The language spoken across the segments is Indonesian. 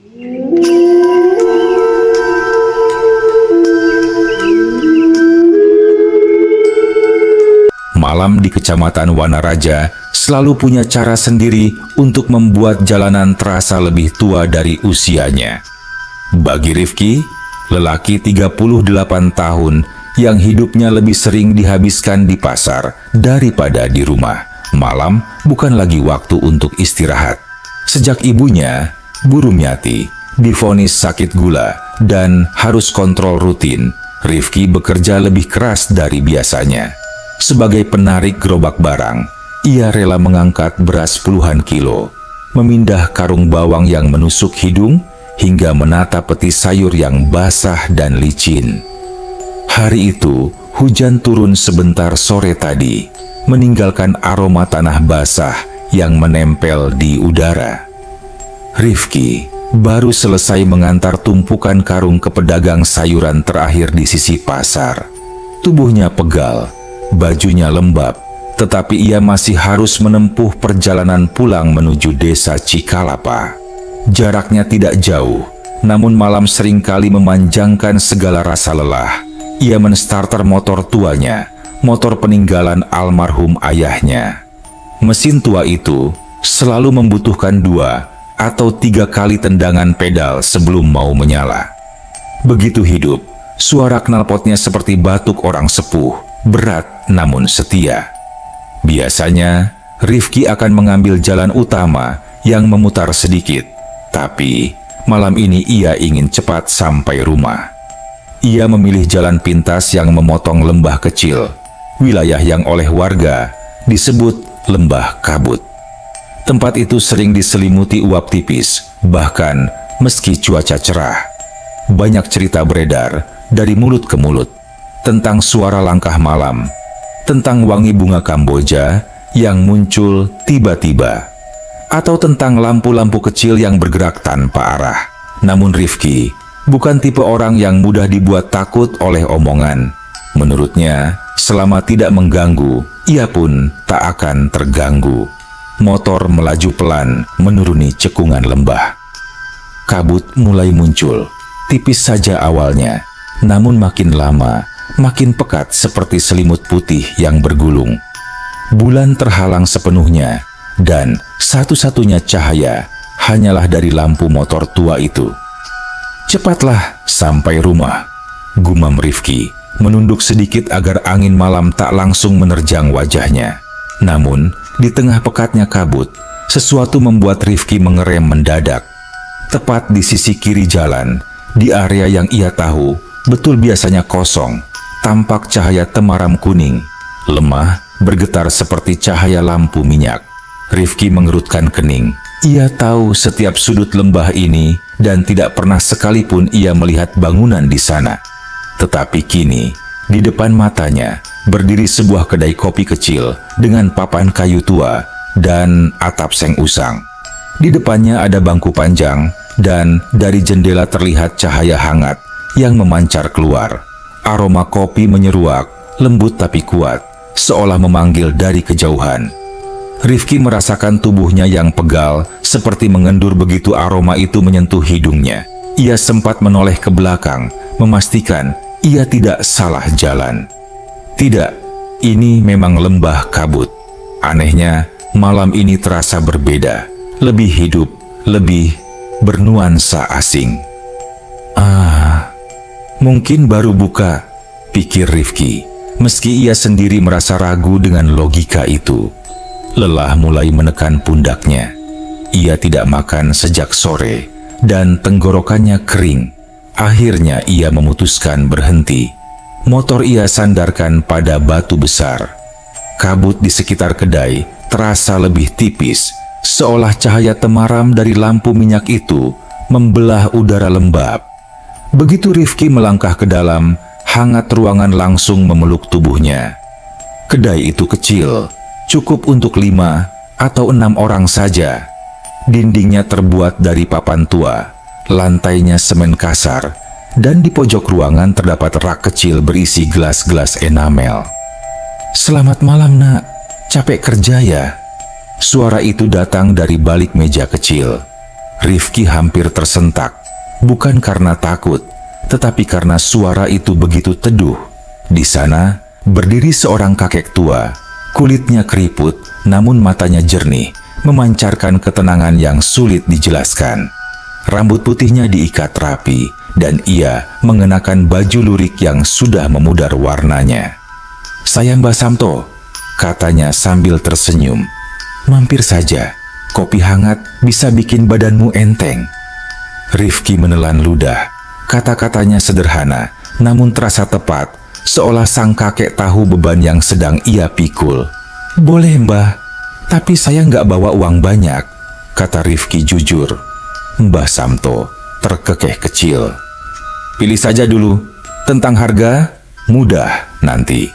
Malam di Kecamatan Wanaraja selalu punya cara sendiri untuk membuat jalanan terasa lebih tua dari usianya. Bagi Rifki, lelaki 38 tahun yang hidupnya lebih sering dihabiskan di pasar daripada di rumah, malam bukan lagi waktu untuk istirahat. Sejak ibunya, Bu Rumyati, divonis sakit gula dan harus kontrol rutin, Rifki bekerja lebih keras dari biasanya. Sebagai penarik gerobak barang, ia rela mengangkat beras puluhan kilo, memindah karung bawang yang menusuk hidung, hingga menata peti sayur yang basah dan licin. Hari itu, hujan turun sebentar sore tadi, meninggalkan aroma tanah basah yang menempel di udara. Rifki baru selesai mengantar tumpukan karung ke pedagang sayuran terakhir di sisi pasar. Tubuhnya pegal, bajunya lembab, tetapi ia masih harus menempuh perjalanan pulang menuju desa Cikalapa. Jaraknya tidak jauh, namun malam seringkali memanjangkan segala rasa lelah. Ia menstarter motor tuanya, motor peninggalan almarhum ayahnya. Mesin tua itu selalu membutuhkan 2 atau 3 kali tendangan pedal sebelum mau menyala. Begitu hidup, suara knalpotnya seperti batuk orang sepuh, berat namun setia. Biasanya, Rifki akan mengambil jalan utama yang memutar sedikit, tapi malam ini ia ingin cepat sampai rumah. Ia memilih jalan pintas yang memotong lembah kecil, wilayah yang oleh warga disebut Lembah Kabut. Tempat itu sering diselimuti uap tipis, bahkan meski cuaca cerah. Banyak cerita beredar dari mulut ke mulut tentang suara langkah malam, tentang wangi bunga Kamboja yang muncul tiba-tiba, atau tentang lampu-lampu kecil yang bergerak tanpa arah. Namun Rifki bukan tipe orang yang mudah dibuat takut oleh omongan. Menurutnya, selama tidak mengganggu, ia pun tak akan terganggu. Motor melaju pelan menuruni cekungan lembah. Kabut mulai muncul, tipis saja awalnya, namun makin lama makin pekat seperti selimut putih yang bergulung. Bulan terhalang sepenuhnya, dan satu-satunya cahaya hanyalah dari lampu motor tua itu. "Cepatlah sampai rumah," gumam Rifki, menunduk sedikit agar angin malam tak langsung menerjang wajahnya. Namun, di tengah pekatnya kabut, sesuatu membuat Rifki mengerem mendadak. Tepat di sisi kiri jalan, di area yang ia tahu betul biasanya kosong, tampak cahaya temaram kuning, lemah, bergetar seperti cahaya lampu minyak. Rifki mengerutkan kening. Ia tahu setiap sudut lembah ini dan tidak pernah sekalipun ia melihat bangunan di sana. Tetapi kini, di depan matanya, berdiri sebuah kedai kopi kecil dengan papan kayu tua dan atap seng usang. Di depannya ada bangku panjang dan dari jendela terlihat cahaya hangat yang memancar keluar. Aroma kopi menyeruak, lembut tapi kuat, seolah memanggil dari kejauhan. Rifki merasakan tubuhnya yang pegal, seperti mengendur begitu aroma itu menyentuh hidungnya. Ia sempat menoleh ke belakang, memastikan ia tidak salah jalan. Tidak, ini memang lembah kabut. Anehnya, malam ini terasa berbeda, lebih hidup, lebih bernuansa asing. Mungkin baru buka, pikir Rifki, meski ia sendiri merasa ragu dengan logika itu. Lelah mulai menekan pundaknya. Ia tidak makan sejak sore, dan tenggorokannya kering. Akhirnya ia memutuskan berhenti. Motor ia sandarkan pada batu besar. Kabut di sekitar kedai terasa lebih tipis, seolah cahaya temaram dari lampu minyak itu membelah udara lembab. Begitu Rifki melangkah ke dalam, hangat ruangan langsung memeluk tubuhnya. Kedai itu kecil, cukup untuk 5 atau 6 orang saja. Dindingnya terbuat dari papan tua, lantainya semen kasar, dan di pojok ruangan terdapat rak kecil berisi gelas-gelas enamel. "Selamat malam, Nak. Capek kerja ya?" Suara itu datang dari balik meja kecil. Rifki hampir tersentak, bukan karena takut, tetapi karena suara itu begitu teduh. Di sana, berdiri seorang kakek tua, kulitnya keriput, namun matanya jernih, memancarkan ketenangan yang sulit dijelaskan. Rambut putihnya diikat rapi, dan ia mengenakan baju lurik yang sudah memudar warnanya. "Saya Mbah Samto," katanya sambil tersenyum. "Mampir saja, kopi hangat bisa bikin badanmu enteng." Rifki menelan ludah. Kata-katanya sederhana, namun terasa tepat, seolah sang kakek tahu beban yang sedang ia pikul. "Boleh Mbah, tapi saya nggak bawa uang banyak," kata Rifki jujur. Mbah Samto terkekeh kecil. "Pilih saja dulu, tentang harga, mudah nanti."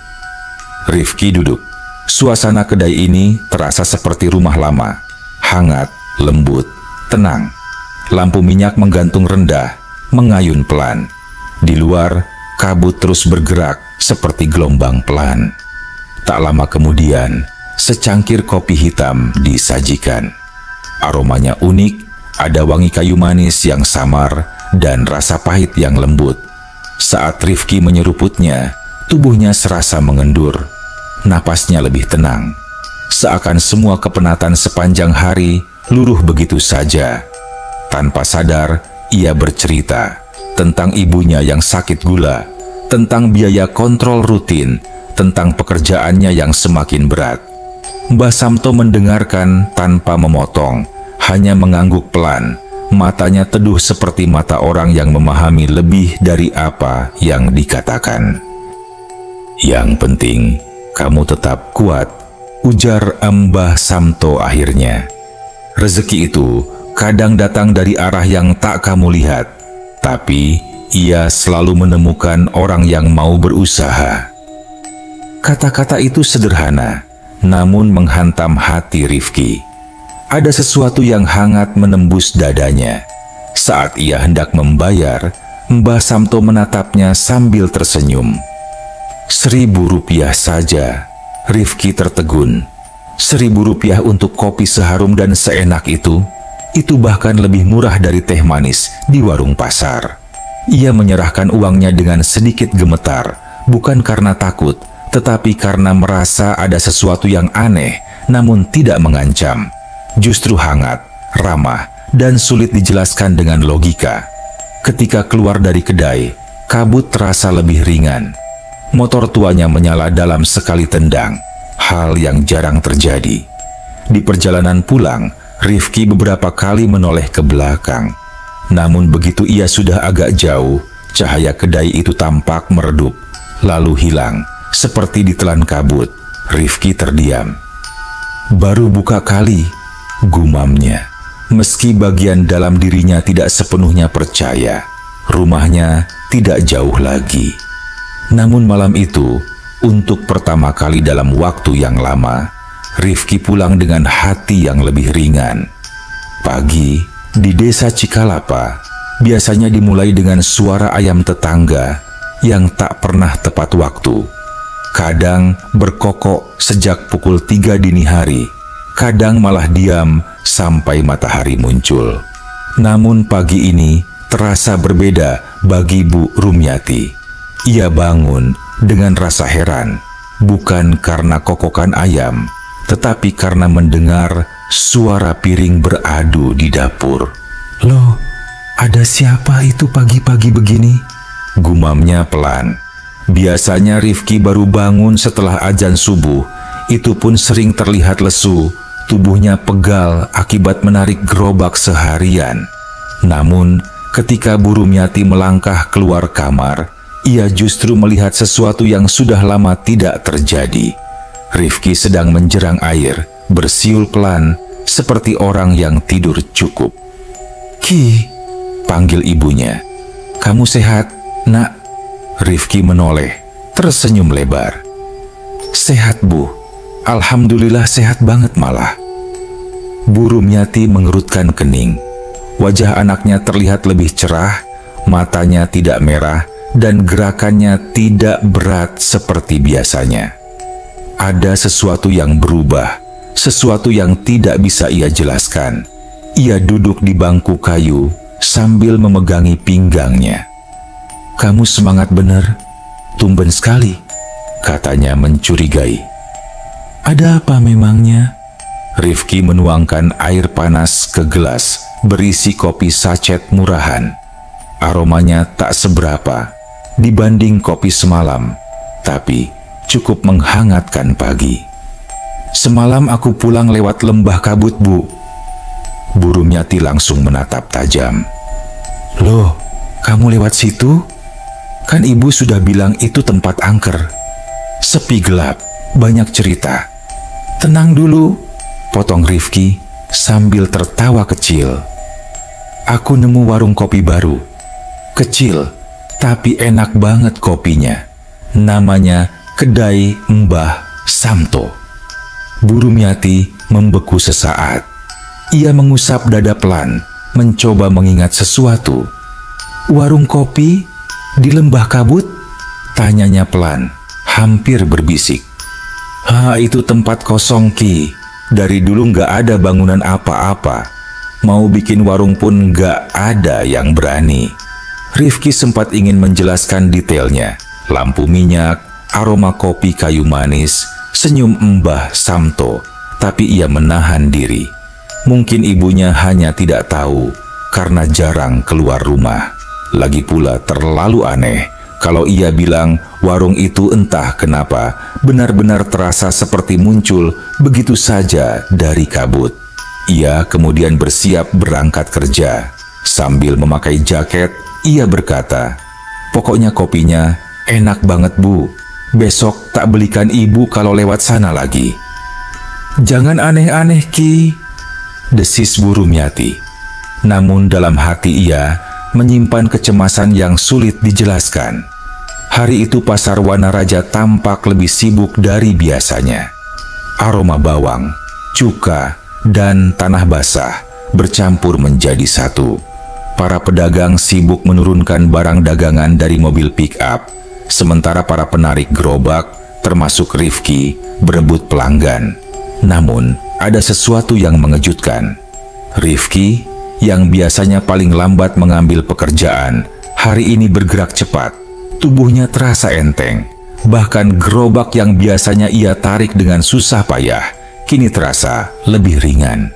Rifki duduk. Suasana kedai ini terasa seperti rumah lama. Hangat, lembut, tenang. Lampu minyak menggantung rendah, mengayun pelan. Di luar, kabut terus bergerak seperti gelombang pelan. Tak lama kemudian, secangkir kopi hitam disajikan. Aromanya unik, ada wangi kayu manis yang samar dan rasa pahit yang lembut. Saat Rifki menyeruputnya, tubuhnya serasa mengendur. Napasnya lebih tenang. Seakan semua kepenatan sepanjang hari luruh begitu saja. Tanpa sadar, ia bercerita tentang ibunya yang sakit gula, tentang biaya kontrol rutin, tentang pekerjaannya yang semakin berat. Mbah Samto mendengarkan tanpa memotong, hanya mengangguk pelan. Matanya teduh seperti mata orang yang memahami lebih dari apa yang dikatakan. "Yang penting, kamu tetap kuat," ujar Mbah Samto akhirnya. "Rezeki itu kadang datang dari arah yang tak kamu lihat, tapi ia selalu menemukan orang yang mau berusaha." Kata-kata itu sederhana, namun menghantam hati Rifki. Ada sesuatu yang hangat menembus dadanya. Saat ia hendak membayar, Mbah Samto menatapnya sambil tersenyum. "Rp1.000 saja." Rifki tertegun. Rp1.000 untuk kopi seharum dan seenak itu? Itu bahkan lebih murah dari teh manis di warung pasar. Ia menyerahkan uangnya dengan sedikit gemetar, bukan karena takut, tetapi karena merasa ada sesuatu yang aneh, namun tidak mengancam. Justru hangat, ramah, dan sulit dijelaskan dengan logika. Ketika keluar dari kedai, kabut terasa lebih ringan. Motor tuanya menyala dalam sekali tendang, hal yang jarang terjadi. Di perjalanan pulang, Rifki beberapa kali menoleh ke belakang. Namun begitu ia sudah agak jauh, cahaya kedai itu tampak meredup, lalu hilang, seperti ditelan kabut. Rifki terdiam. "Baru buka kali," gumamnya. Meski bagian dalam dirinya tidak sepenuhnya percaya, rumahnya tidak jauh lagi. Namun malam itu, untuk pertama kali dalam waktu yang lama, Rifki pulang dengan hati yang lebih ringan. Pagi di desa Cikalapa biasanya dimulai dengan suara ayam tetangga yang tak pernah tepat waktu. Kadang berkokok sejak pukul 3 dini hari, kadang malah diam sampai matahari muncul. Namun pagi ini terasa berbeda bagi Bu Rumyati. Ia bangun dengan rasa heran, bukan karena kokokan ayam, tetapi karena mendengar suara piring beradu di dapur. "Loh, ada siapa itu pagi-pagi begini?" gumamnya pelan. Biasanya Rifki baru bangun setelah azan subuh, itu pun sering terlihat lesu, tubuhnya pegal akibat menarik gerobak seharian. Namun, ketika Bu Rumyati melangkah keluar kamar, ia justru melihat sesuatu yang sudah lama tidak terjadi. Rifki sedang menjerang air, bersiul pelan, seperti orang yang tidur cukup. "Ki," panggil ibunya. "Kamu sehat, Nak?" Rifki menoleh, tersenyum lebar. "Sehat, Bu. Alhamdulillah sehat banget malah." Bu Rumyati mengerutkan kening. Wajah anaknya terlihat lebih cerah, matanya tidak merah, dan gerakannya tidak berat seperti biasanya. Ada sesuatu yang berubah, sesuatu yang tidak bisa ia jelaskan. Ia duduk di bangku kayu sambil memegangi pinggangnya. "Kamu semangat bener, tumben sekali," katanya mencurigai. "Ada apa memangnya?" Rifki menuangkan air panas ke gelas berisi kopi sachet murahan. Aromanya tak seberapa dibanding kopi semalam, tapi cukup menghangatkan pagi. "Semalam aku pulang lewat lembah kabut, Bu." Bu Rumyati langsung menatap tajam. "Loh, kamu lewat situ? Kan ibu sudah bilang itu tempat angker. Sepi gelap, banyak cerita." "Tenang dulu," potong Rifki sambil tertawa kecil. "Aku nemu warung kopi baru. Kecil, tapi enak banget kopinya. Namanya Kedai Mbah Samto." Bu Rumyati membeku sesaat. Ia mengusap dada pelan, mencoba mengingat sesuatu. "Warung kopi di lembah kabut?" tanyanya pelan, hampir berbisik. Itu tempat kosong, Ki. Dari dulu nggak ada bangunan apa-apa. Mau bikin warung pun nggak ada yang berani." Rifki sempat ingin menjelaskan detailnya. Lampu minyak, aroma kopi kayu manis, senyum Mbah Samto, tapi ia menahan diri. Mungkin ibunya hanya tidak tahu karena jarang keluar rumah. Lagi pula terlalu aneh kalau ia bilang warung itu entah kenapa benar-benar terasa seperti muncul begitu saja dari kabut. Ia kemudian bersiap berangkat kerja. Sambil memakai jaket, ia berkata, "Pokoknya kopinya enak banget, Bu. Besok tak belikan ibu kalau lewat sana lagi." "Jangan aneh-aneh, Ki," desis Bu Rumyati. Namun dalam hati ia menyimpan kecemasan yang sulit dijelaskan. Hari itu pasar Wanaraja tampak lebih sibuk dari biasanya. Aroma bawang, cuka, dan tanah basah bercampur menjadi satu. Para pedagang sibuk menurunkan barang dagangan dari mobil pick-up, sementara para penarik gerobak, termasuk Rifki, berebut pelanggan. Namun, ada sesuatu yang mengejutkan. Rifki, yang biasanya paling lambat mengambil pekerjaan, hari ini bergerak cepat. Tubuhnya terasa enteng. Bahkan gerobak yang biasanya ia tarik dengan susah payah, kini terasa lebih ringan.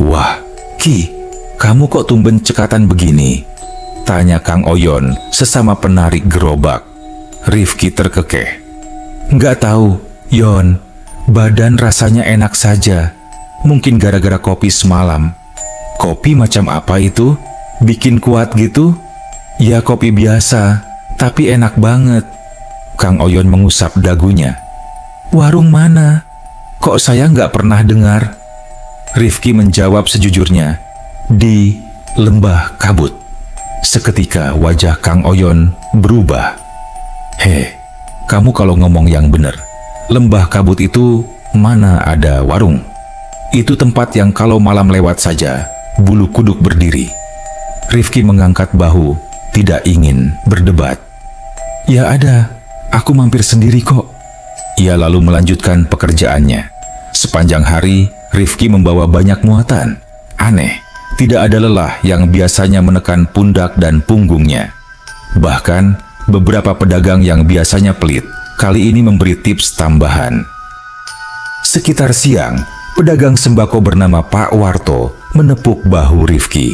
"Wah, Ki, kamu kok tumben cekatan begini?" tanya Kang Oyon, sesama penarik gerobak. Rifki terkekeh. "Nggak tahu, Yon. Badan rasanya enak saja. Mungkin gara-gara kopi semalam." "Kopi macam apa itu? Bikin kuat gitu?" "Ya kopi biasa, tapi enak banget." Kang Oyon mengusap dagunya. "Warung mana? Kok saya nggak pernah dengar?" Rifki menjawab sejujurnya, "Di lembah kabut." Seketika wajah Kang Oyon berubah. Kamu kalau ngomong yang benar. Lembah kabut itu mana ada warung? Itu tempat yang kalau malam lewat saja, bulu kuduk berdiri." Rifki mengangkat bahu, tidak ingin berdebat. "Ya ada, aku mampir sendiri kok." Ia lalu melanjutkan pekerjaannya. Sepanjang hari, Rifki membawa banyak muatan. Aneh, tidak ada lelah yang biasanya menekan pundak dan punggungnya. Bahkan, beberapa pedagang yang biasanya pelit, kali ini memberi tips tambahan. Sekitar siang, pedagang sembako bernama Pak Warto menepuk bahu Rifki.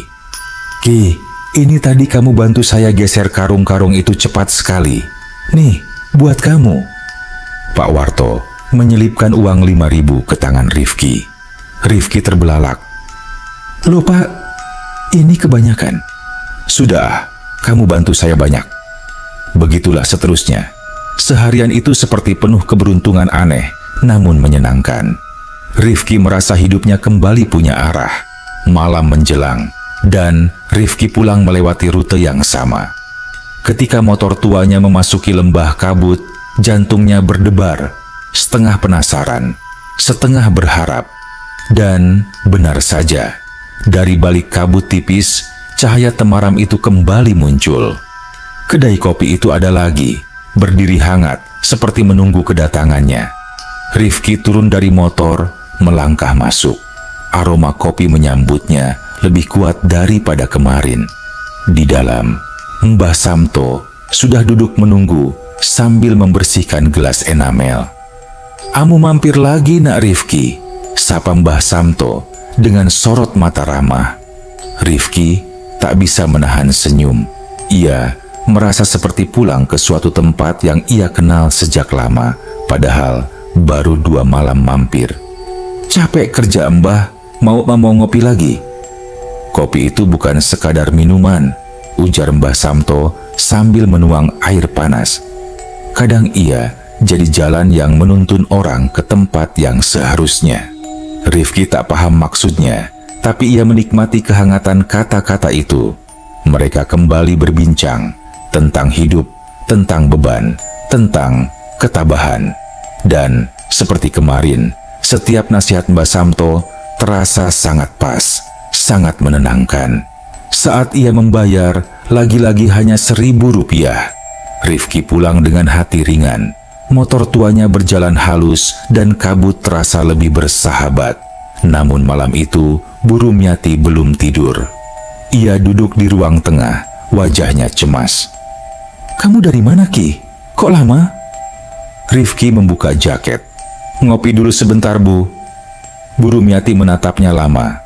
"Ki, ini tadi kamu bantu saya geser karung-karung itu cepat sekali. Nih, buat kamu." Pak Warto menyelipkan uang 5.000 ke tangan Rifki. Rifki terbelalak. "Loh Pak, ini kebanyakan." "Sudah, kamu bantu saya banyak." Begitulah seterusnya. Seharian itu seperti penuh keberuntungan aneh, namun menyenangkan. Rifki merasa hidupnya kembali punya arah. Malam menjelang, dan Rifki pulang melewati rute yang sama. Ketika motor tuanya memasuki lembah kabut, jantungnya berdebar, setengah penasaran, setengah berharap. Dan benar saja, dari balik kabut tipis, cahaya temaram itu kembali muncul. Kedai kopi itu ada lagi, berdiri hangat seperti menunggu kedatangannya. Rifki turun dari motor, melangkah masuk. aroma kopi menyambutnya lebih kuat daripada kemarin. Di dalam, Mbah Samto sudah duduk menunggu sambil membersihkan gelas enamel. "Amu mampir lagi, Nak Rifki," sapa Mbah Samto dengan sorot mata ramah. Rifki tak bisa menahan senyum. Ia merasa seperti pulang ke suatu tempat yang ia kenal sejak lama, padahal baru 2 malam mampir. "Capek kerja, Mbah, mau ngopi lagi?" "Kopi itu bukan sekadar minuman," ujar Mbah Samto sambil menuang air panas. Kadang ia jadi jalan yang menuntun orang ke tempat yang seharusnya. Rifki tak paham maksudnya, tapi ia menikmati kehangatan kata-kata itu. Mereka kembali berbincang tentang hidup, tentang beban, tentang ketabahan. Dan seperti kemarin, setiap nasihat Mbah Samto terasa sangat pas, sangat menenangkan. Saat ia membayar, lagi-lagi hanya Rp1.000. Rifki pulang dengan hati ringan. Motor tuanya berjalan halus dan kabut terasa lebih bersahabat. Namun malam itu, Bu Rumiati belum tidur. Ia duduk di ruang tengah, wajahnya cemas. "Kamu dari mana, Ki? Kok lama?" Rifki membuka jaket. "Ngopi dulu sebentar, Bu." Bu Rumiati menatapnya lama.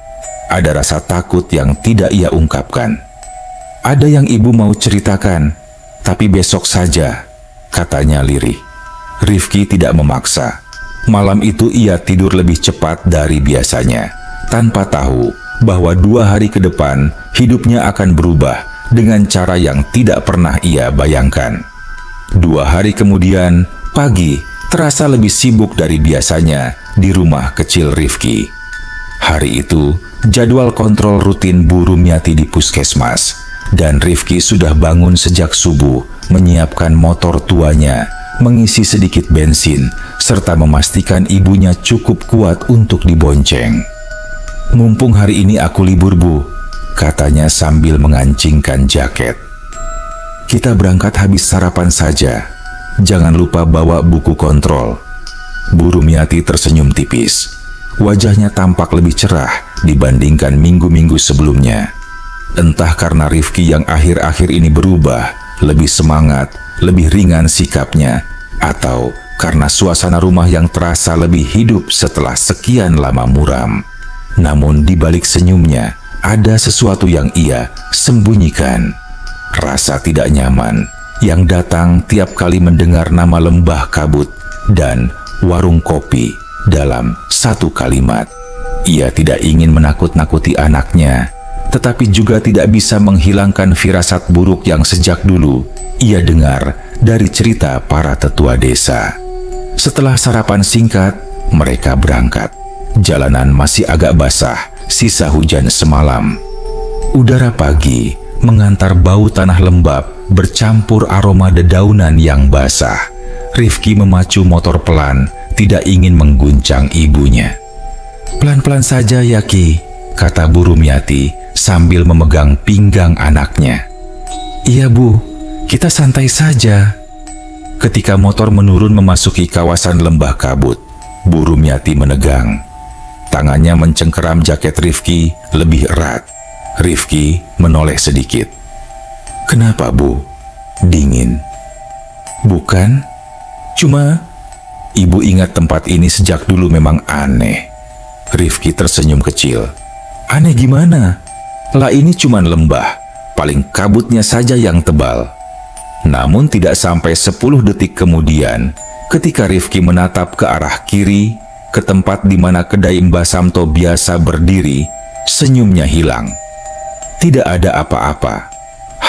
Ada rasa takut yang tidak ia ungkapkan. "Ada yang Ibu mau ceritakan, tapi besok saja," katanya lirih. Rifki tidak memaksa. Malam itu ia tidur lebih cepat dari biasanya, tanpa tahu bahwa 2 hari ke depan hidupnya akan berubah dengan cara yang tidak pernah ia bayangkan. 2 hari kemudian, pagi terasa lebih sibuk dari biasanya di rumah kecil Rifki. Hari itu, jadwal kontrol rutin Bu Rumiati di puskesmas, dan Rifki sudah bangun sejak subuh menyiapkan motor tuanya, mengisi sedikit bensin, serta memastikan ibunya cukup kuat untuk dibonceng. "Mumpung hari ini aku libur, Bu," katanya sambil mengancingkan jaket. "Kita berangkat habis sarapan saja. Jangan lupa bawa buku kontrol." Bu Rumiati tersenyum tipis. Wajahnya tampak lebih cerah dibandingkan minggu-minggu sebelumnya. Entah karena Rifki yang akhir-akhir ini berubah, lebih semangat, lebih ringan sikapnya, atau karena suasana rumah yang terasa lebih hidup setelah sekian lama muram. Namun di balik senyumnya, ada sesuatu yang ia sembunyikan. Rasa tidak nyaman yang datang tiap kali mendengar nama lembah kabut dan warung kopi dalam satu kalimat. Ia tidak ingin menakut-nakuti anaknya, tetapi juga tidak bisa menghilangkan firasat buruk yang sejak dulu ia dengar dari cerita para tetua desa. Setelah sarapan singkat, mereka berangkat. Jalanan masih agak basah, sisa hujan semalam. Udara pagi mengantar bau tanah lembab bercampur aroma dedaunan yang basah. Rifki memacu motor pelan, tidak ingin mengguncang ibunya. "Pelan-pelan saja ya, Ki," kata Bu Rumiati sambil memegang pinggang anaknya. "Iya, Bu, kita santai saja." Ketika motor menurun memasuki kawasan lembah kabut, Bu Rumiati menegang. Tangannya mencengkeram jaket Rifki lebih erat. Rifki menoleh sedikit. "Kenapa, Bu? Dingin?" "Bukan, cuma Ibu ingat tempat ini sejak dulu memang aneh." Rifki tersenyum kecil. "Aneh gimana? Lah ini cuman lembah, paling kabutnya saja yang tebal." Namun tidak sampai 10 detik kemudian, ketika Rifki menatap ke arah kiri, ke tempat di mana kedai Mbah Samto biasa berdiri, senyumnya hilang. Tidak ada apa-apa,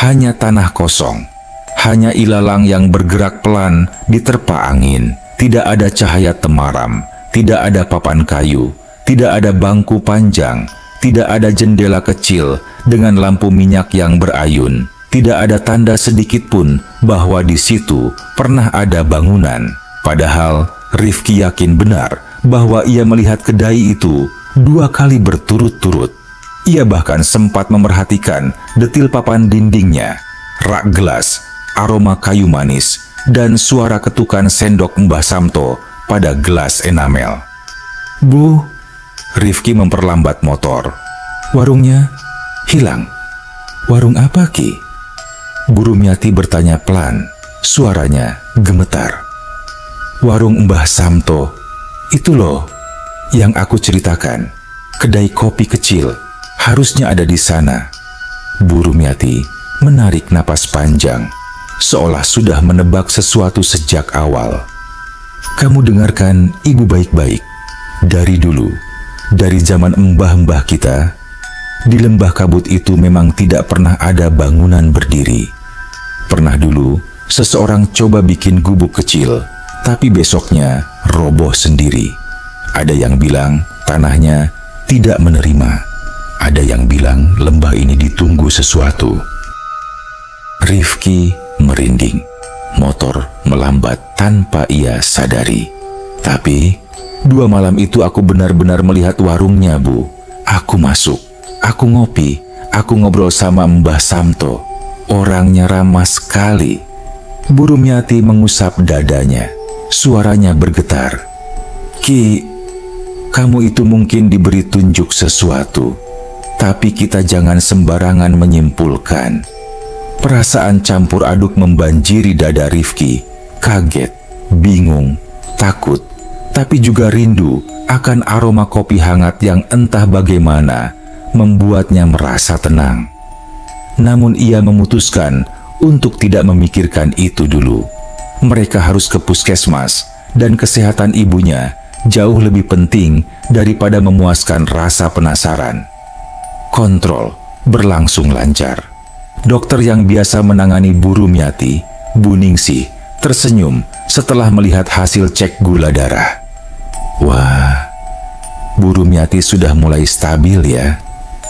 hanya tanah kosong, hanya ilalang yang bergerak pelan diterpa angin. Tidak ada cahaya temaram, tidak ada papan kayu, tidak ada bangku panjang, tidak ada jendela kecil dengan lampu minyak yang berayun. Tidak ada tanda sedikit pun bahwa di situ pernah ada bangunan. Padahal Rifki yakin benar bahwa ia melihat kedai itu 2 kali berturut-turut. Ia bahkan sempat memerhatikan detil papan dindingnya, rak gelas, aroma kayu manis, dan suara ketukan sendok Mbah Samto pada gelas enamel. "Bu, Rifki memperlambat motor. Warungnya hilang. Warung apa, Ki? Bu Rumiati bertanya pelan, suaranya gemetar. Warung Mbah Samto. Itu loh yang aku ceritakan. Kedai kopi kecil harusnya ada di sana. Bu Rumiati menarik napas panjang, seolah sudah menebak sesuatu sejak awal. Kamu dengarkan ibu baik-baik. Dari dulu, dari zaman mbah-mbah kita, di lembah kabut itu memang tidak pernah ada bangunan berdiri. Pernah dulu, seseorang coba bikin gubuk kecil, tapi besoknya roboh sendiri. Ada yang bilang tanahnya tidak menerima. Ada yang bilang lembah ini ditunggu sesuatu. Rifki merinding. Motor melambat tanpa ia sadari. Tapi 2 malam itu aku benar-benar melihat warungnya, Bu. Aku masuk, aku ngopi, aku ngobrol sama Mbah Samto. Orangnya ramah sekali. Bu Rumiati mengusap dadanya. Suaranya bergetar. Ki, kamu itu mungkin diberi tunjuk sesuatu, tapi kita jangan sembarangan menyimpulkan. Perasaan campur aduk membanjiri dada Rifki. Kaget, bingung, takut, tapi juga rindu akan aroma kopi hangat yang entah bagaimana membuatnya merasa tenang. Namun ia memutuskan untuk tidak memikirkan itu dulu. Mereka harus ke puskesmas dan kesehatan ibunya jauh lebih penting daripada memuaskan rasa penasaran. Kontrol berlangsung lancar. Dokter yang biasa menangani Bu Rumiati, Bu Ningsih, tersenyum setelah melihat hasil cek gula darah. Wah, Bu Rumiati sudah mulai stabil ya.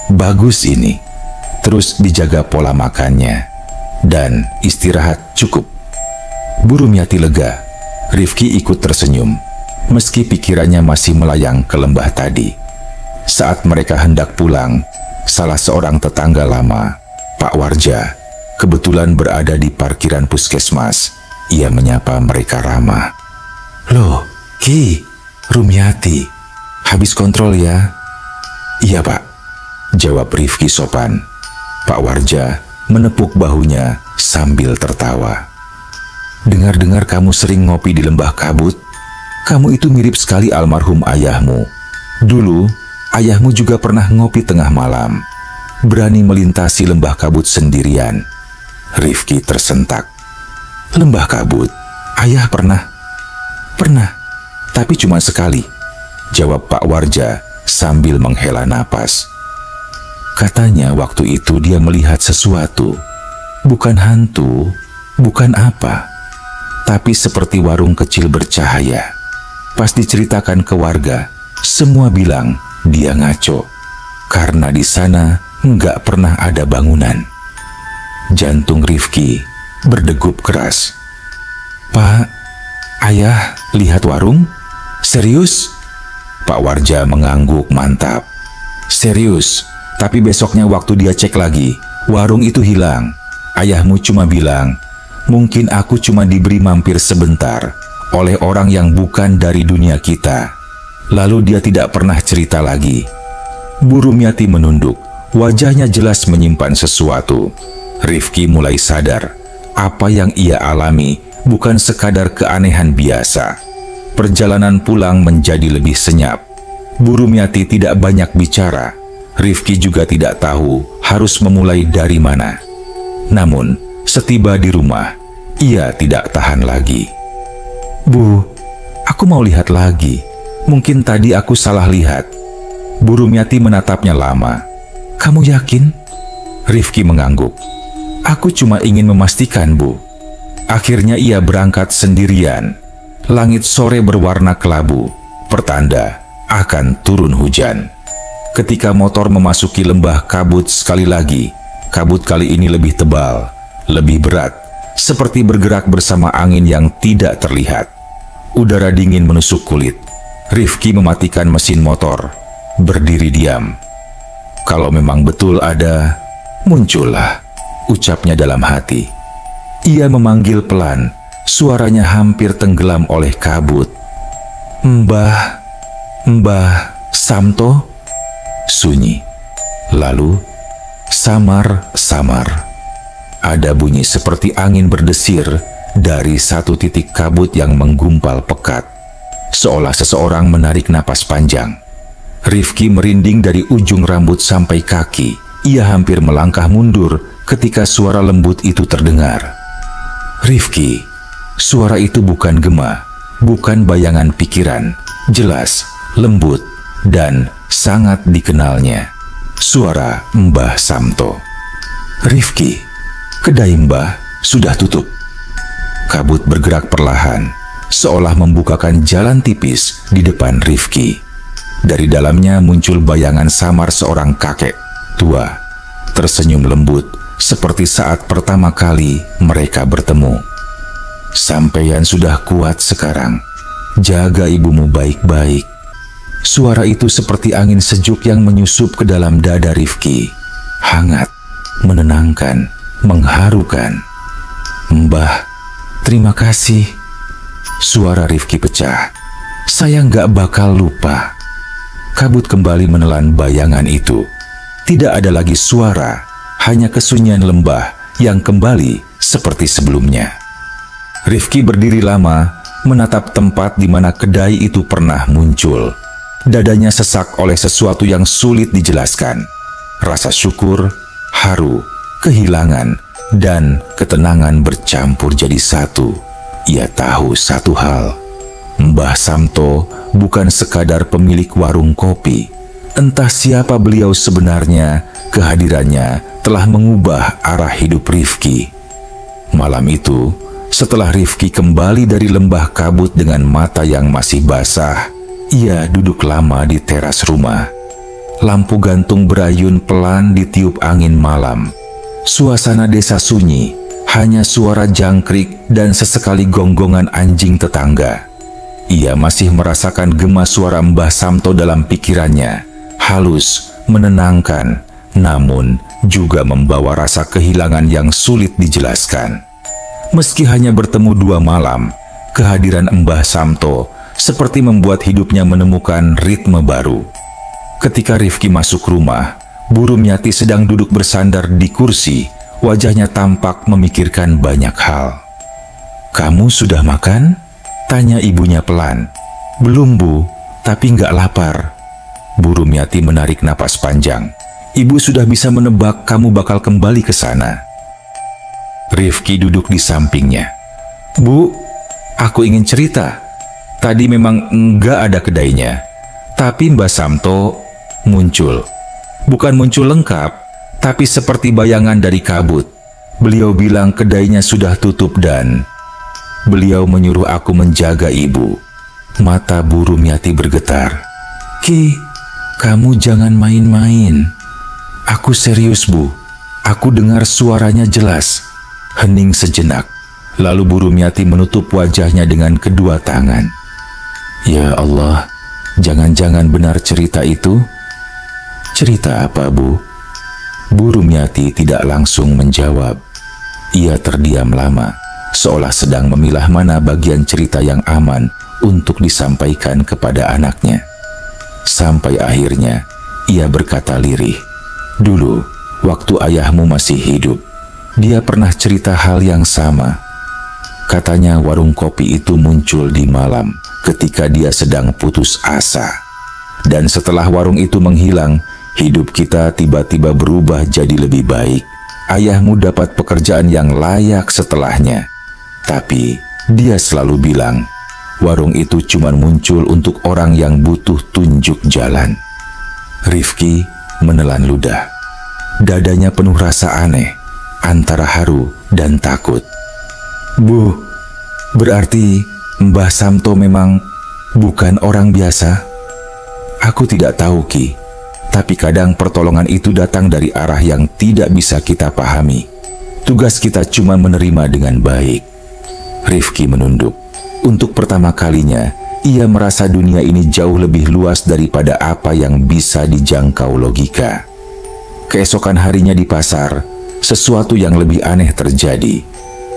Bagus ini. Terus dijaga pola makannya dan istirahat cukup. Bu Rumiati lega. Rifki ikut tersenyum, meski pikirannya masih melayang ke lembah tadi. Saat mereka hendak pulang, salah seorang tetangga lama, Pak Warja, kebetulan berada di parkiran puskesmas. Ia menyapa mereka ramah. Loh, Ki, Rumiati, habis kontrol ya? Iya, Pak, jawab Rifki sopan. Pak Warja menepuk bahunya sambil tertawa. Dengar-dengar kamu sering ngopi di lembah kabut. Kamu itu mirip sekali almarhum ayahmu. Dulu, ayahmu juga pernah ngopi tengah malam. Berani melintasi lembah kabut sendirian. Rifki tersentak. Lembah kabut? Ayah pernah? Pernah, tapi cuma sekali, jawab Pak Warja sambil menghela napas. Katanya waktu itu dia melihat sesuatu. Bukan hantu, bukan apa, tapi seperti warung kecil bercahaya. Pas diceritakan ke warga, semua bilang dia ngaco, karena di sana nggak pernah ada bangunan. Jantung Rifki berdegup keras. Pak, ayah lihat warung? Serius? Pak Warja mengangguk mantap. Serius, tapi besoknya waktu dia cek lagi, warung itu hilang. Ayahmu cuma bilang, mungkin aku cuma diberi mampir sebentar oleh orang yang bukan dari dunia kita. Lalu dia tidak pernah cerita lagi. Bu Rumiati menunduk. Wajahnya jelas menyimpan sesuatu. Rifki mulai sadar, apa yang ia alami bukan sekadar keanehan biasa. Perjalanan pulang menjadi lebih senyap. Bu Rumiati tidak banyak bicara. Rifki juga tidak tahu harus memulai dari mana. Namun, setiba di rumah, ia tidak tahan lagi. Bu, aku mau lihat lagi. Mungkin tadi aku salah lihat. Bu Rumiati menatapnya lama. Kamu yakin? Rifki mengangguk. Aku cuma ingin memastikan, Bu. Akhirnya ia berangkat sendirian. Langit sore berwarna kelabu, pertanda akan turun hujan. Ketika motor memasuki lembah kabut sekali lagi, kabut kali ini lebih tebal, lebih berat, seperti bergerak bersama angin yang tidak terlihat. Udara dingin menusuk kulit. Rifki mematikan mesin motor, berdiri diam. Kalau memang betul ada, muncullah, ucapnya dalam hati. Ia memanggil pelan, suaranya hampir tenggelam oleh kabut. Mbah, Mbah. Samto, sunyi. Lalu, samar-samar. Ada bunyi seperti angin berdesir dari satu titik kabut yang menggumpal pekat, seolah seseorang menarik napas panjang. Rifki merinding dari ujung rambut sampai kaki. Ia hampir melangkah mundur ketika suara lembut itu terdengar. Rifki, suara itu bukan gema, bukan bayangan pikiran, jelas, lembut, dan sangat dikenalnya. Suara Mbah Samto. Rifki, kedai Mbah sudah tutup. Kabut bergerak perlahan, seolah membukakan jalan tipis di depan Rifki. Dari dalamnya muncul bayangan samar seorang kakek tua, tersenyum lembut seperti saat pertama kali mereka bertemu. Sampeyan sudah kuat sekarang, jaga ibumu baik-baik. Suara itu seperti angin sejuk yang menyusup ke dalam dada Rifki. Hangat, menenangkan, mengharukan. Mbah, terima kasih. Suara Rifki pecah. Saya nggak bakal lupa. Kabut kembali menelan bayangan itu. Tidak ada lagi suara, hanya kesunyian lembah yang kembali seperti sebelumnya. Rifki berdiri lama, menatap tempat di mana kedai itu pernah muncul. Dadanya sesak oleh sesuatu yang sulit dijelaskan. Rasa syukur, haru, kehilangan, dan ketenangan bercampur jadi satu. Ia tahu satu hal. Mbah Samto bukan sekadar pemilik warung kopi. Entah siapa beliau sebenarnya, kehadirannya telah mengubah arah hidup Rifki. Malam itu, setelah Rifki kembali dari lembah kabut dengan mata yang masih basah, ia duduk lama di teras rumah. Lampu gantung berayun pelan ditiup angin malam. Suasana desa sunyi, hanya suara jangkrik dan sesekali gonggongan anjing tetangga. Ia masih merasakan gema suara Mbah Samto dalam pikirannya, halus, menenangkan, namun juga membawa rasa kehilangan yang sulit dijelaskan. Meski hanya bertemu 2 malam, kehadiran Mbah Samto seperti membuat hidupnya menemukan ritme baru. Ketika Rifki masuk rumah, Bu Rumyati sedang duduk bersandar di kursi, wajahnya tampak memikirkan banyak hal. "Kamu sudah makan?" tanya ibunya pelan. "Belum, Bu, tapi nggak lapar." Bu Rumyati menarik napas panjang. "Ibu sudah bisa menebak kamu bakal kembali ke sana." Rifki duduk di sampingnya. "Bu, aku ingin cerita. Tadi memang enggak ada kedainya, tapi Mbah Samto muncul. Bukan muncul lengkap, tapi seperti bayangan dari kabut. Beliau bilang kedainya sudah tutup dan beliau menyuruh aku menjaga ibu." Mata Bu Rumyati bergetar. "Ki, kamu jangan main-main." "Aku serius, Bu. Aku dengar suaranya jelas." Hening sejenak, lalu Bu Rumyati menutup wajahnya dengan kedua tangan. "Ya Allah, jangan-jangan benar cerita itu?" "Cerita apa, Bu?" Bu Rumyati tidak langsung menjawab. Ia terdiam lama, seolah sedang memilah mana bagian cerita yang aman untuk disampaikan kepada anaknya. Sampai akhirnya, ia berkata lirih, "Dulu, waktu ayahmu masih hidup, dia pernah cerita hal yang sama. Katanya warung kopi itu muncul di malam ketika dia sedang putus asa. Dan setelah warung itu menghilang, hidup kita tiba-tiba berubah jadi lebih baik. Ayahmu dapat pekerjaan yang layak setelahnya. Tapi dia selalu bilang, warung itu cuma muncul untuk orang yang butuh tunjuk jalan." Rifki menelan ludah. Dadanya penuh rasa aneh, antara haru dan takut. "Bu, berarti Mbah Samto memang bukan orang biasa?" "Aku tidak tahu, Ki. Tapi kadang pertolongan itu datang dari arah yang tidak bisa kita pahami. Tugas kita cuma menerima dengan baik." Rifki menunduk. Untuk pertama kalinya, ia merasa dunia ini jauh lebih luas daripada apa yang bisa dijangkau logika. Keesokan harinya di pasar, sesuatu yang lebih aneh terjadi.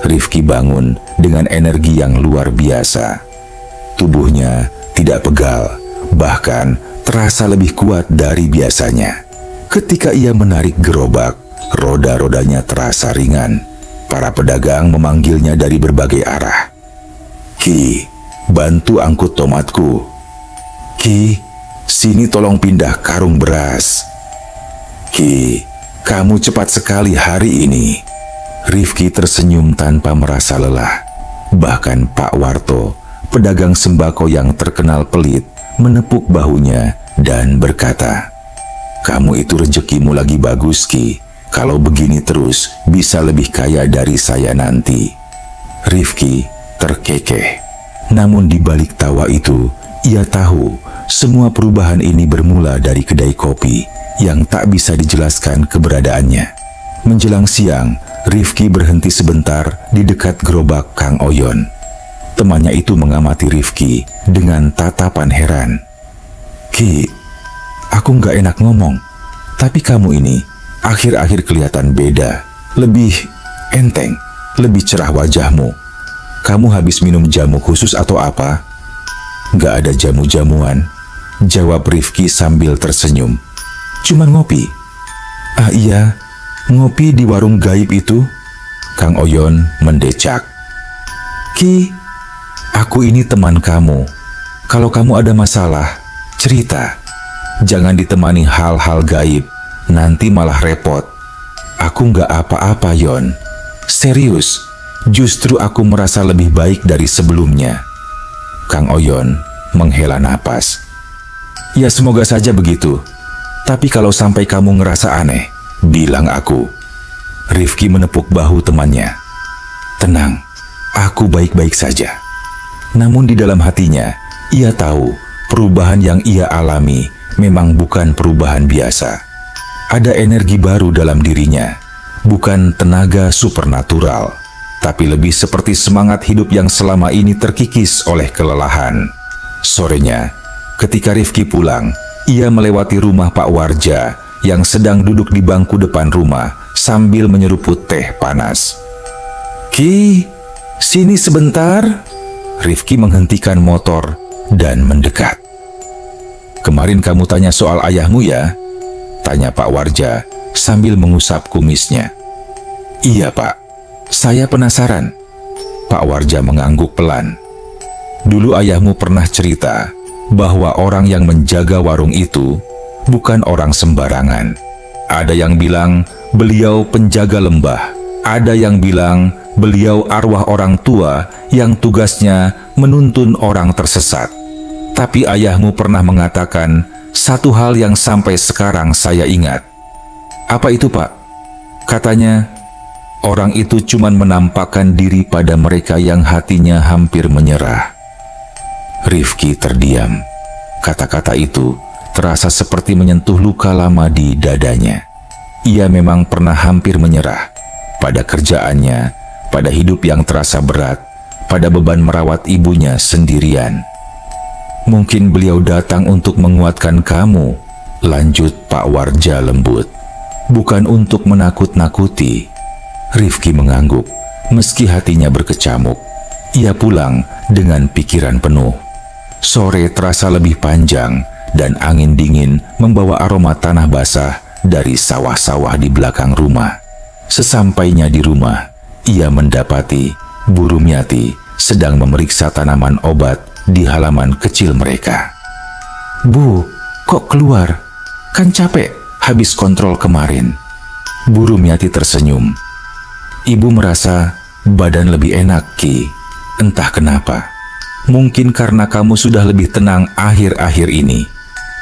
Rifki bangun dengan energi yang luar biasa. Tubuhnya tidak pegal, bahkan terasa lebih kuat dari biasanya. Ketika ia menarik gerobak, roda-rodanya terasa ringan. Para pedagang memanggilnya dari berbagai arah. "Ki, bantu angkut tomatku. Ki, sini tolong pindah karung beras. Ki, kamu cepat sekali hari ini." Rifki tersenyum tanpa merasa lelah. Bahkan Pak Warto, pedagang sembako yang terkenal pelit, menepuk bahunya dan berkata, "Kamu itu rezekimu lagi bagus, Ki. Kalau begini terus, bisa lebih kaya dari saya nanti." Rifki terkekeh. Namun di balik tawa itu, ia tahu semua perubahan ini bermula dari kedai kopi yang tak bisa dijelaskan keberadaannya. Menjelang siang, Rifki berhenti sebentar di dekat gerobak Kang Oyon. Temannya itu mengamati Rifki dengan tatapan heran. "Ki, aku nggak enak ngomong, tapi kamu ini akhir-akhir kelihatan beda, lebih enteng, lebih cerah wajahmu. Kamu habis minum jamu khusus atau apa?" "Nggak ada jamu-jamuan," jawab Rifki sambil tersenyum. "Cuman ngopi." "Ah iya, ngopi di warung gaib itu?" Kang Oyon mendecak. "Ki, aku ini teman kamu. Kalau kamu ada masalah, cerita. Jangan ditemani hal-hal gaib, nanti malah repot." "Aku nggak apa-apa, Yon. Serius, justru aku merasa lebih baik dari sebelumnya." Kang Oyon menghela napas. "Ya semoga saja begitu. Tapi kalau sampai kamu ngerasa aneh, bilang aku." Rifki menepuk bahu temannya. "Tenang, aku baik-baik saja." Namun di dalam hatinya, ia tahu perubahan yang ia alami memang bukan perubahan biasa. Ada energi baru dalam dirinya, bukan tenaga supernatural, tapi lebih seperti semangat hidup yang selama ini terkikis oleh kelelahan. Sorenya, ketika Rifki pulang, ia melewati rumah Pak Warja yang sedang duduk di bangku depan rumah sambil menyeruput teh panas. "Ki, sini sebentar." Rifki menghentikan motor dan mendekat. "Kemarin kamu tanya soal ayahmu ya?" tanya Pak Warja sambil mengusap kumisnya. "Iya Pak, saya penasaran." Pak Warja mengangguk pelan. "Dulu ayahmu pernah cerita bahwa orang yang menjaga warung itu bukan orang sembarangan. Ada yang bilang beliau penjaga lembah, ada yang bilang beliau arwah orang tua yang tugasnya menuntun orang tersesat. Tapi ayahmu pernah mengatakan satu hal yang sampai sekarang saya ingat." "Apa itu Pak?" "Katanya, orang itu cuma menampakkan diri pada mereka yang hatinya hampir menyerah." Rifki terdiam. Kata-kata itu terasa seperti menyentuh luka lama di dadanya. Ia memang pernah hampir menyerah pada kerjaannya, pada hidup yang terasa berat, pada beban merawat ibunya sendirian. "Mungkin beliau datang untuk menguatkan kamu," lanjut Pak Warja lembut. "Bukan untuk menakut-nakuti." Rifki mengangguk, meski hatinya berkecamuk. Ia pulang dengan pikiran penuh. Sore terasa lebih panjang dan angin dingin membawa aroma tanah basah dari sawah-sawah di belakang rumah. Sesampainya di rumah, ia mendapati Bu Rumiati sedang memeriksa tanaman obat di halaman kecil mereka. "Bu, kok keluar? Kan capek habis kontrol kemarin." Bu Rumiati tersenyum. "Ibu merasa badan lebih enak, Ki. Entah kenapa. Mungkin karena kamu sudah lebih tenang akhir-akhir ini."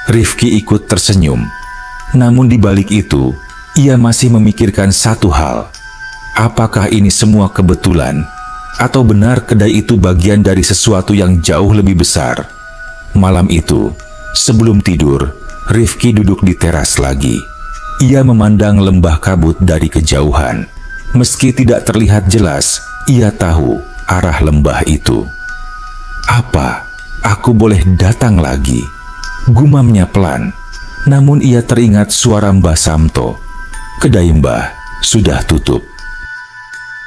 Rifki ikut tersenyum. Namun di balik itu, ia masih memikirkan satu hal. Apakah ini semua kebetulan? Atau benar kedai itu bagian dari sesuatu yang jauh lebih besar? Malam itu, sebelum tidur, Rifki duduk di teras lagi. Ia memandang lembah kabut dari kejauhan. Meski tidak terlihat jelas, ia tahu arah lembah itu. "Apa aku boleh datang lagi?" gumamnya pelan. Namun ia teringat suara Mbah Samto. Kedai Mbah sudah tutup.